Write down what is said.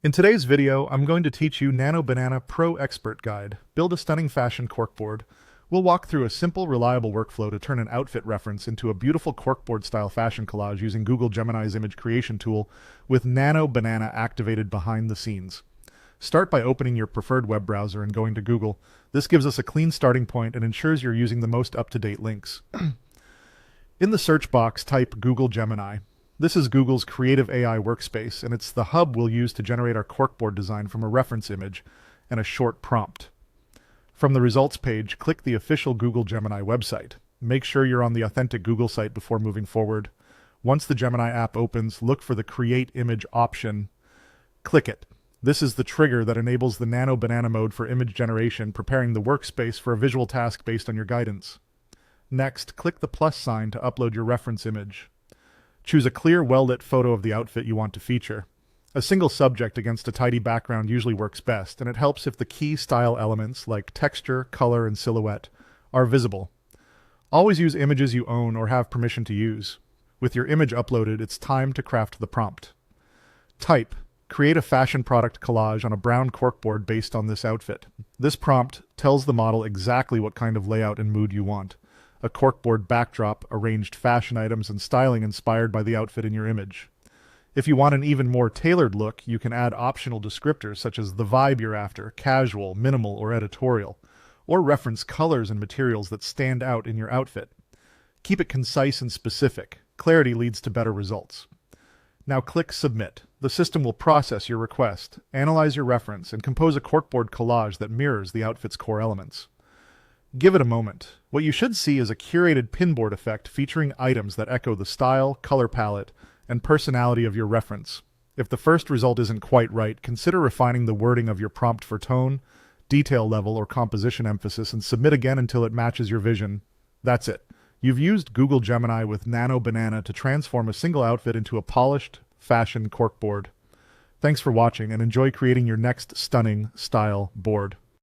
In today's video, I'm going to teach you Nano Banana Pro Expert Guide. Build a stunning fashion corkboard. We'll walk through a simple, reliable workflow to turn an outfit reference into a beautiful corkboard-style fashion collage using Google Gemini's image creation tool with Nano Banana activated behind the scenes. Start by opening your preferred web browser and going to Google. This gives us a clean starting point and ensures you're using the most up-to-date links. In the search box, type Google Gemini. This is Google's creative AI workspace, and it's the hub we'll use to generate our corkboard design from a reference image and a short prompt. From the results page, click the official Google Gemini website. Make sure you're on the authentic Google site before moving forward. Once the Gemini app opens, look for the Create Image option. Click it. This is the trigger that enables the Nano Banana mode for image generation, preparing the workspace for a visual task based on your guidance. Next, click the plus sign to upload your reference image. Choose a clear, well-lit photo of the outfit you want to feature. A single subject against a tidy background usually works best, and it helps if the key style elements like texture, color, and silhouette are visible. Always use images you own or have permission to use. With your image uploaded, it's time to craft the prompt. Type, create a fashion product collage on a brown corkboard based on this outfit. This prompt tells the model exactly what kind of layout and mood you want. A corkboard backdrop, arranged fashion items, and styling inspired by the outfit in your image. If you want an even more tailored look, you can add optional descriptors such as the vibe you're after, casual, minimal, or editorial, or reference colors and materials that stand out in your outfit. Keep it concise and specific. Clarity leads to better results. Now click Submit. The system will process your request, analyze your reference, and compose a corkboard collage that mirrors the outfit's core elements. Give it a moment. What you should see is a curated pinboard effect featuring items that echo the style, color palette, and personality of your reference. If the first result isn't quite right, consider refining the wording of your prompt for tone, detail level, or composition emphasis, and submit again until it matches your vision. That's it. You've used Google Gemini with Nano Banana to transform a single outfit into a polished, fashion corkboard. Thanks for watching, and enjoy creating your next stunning style board.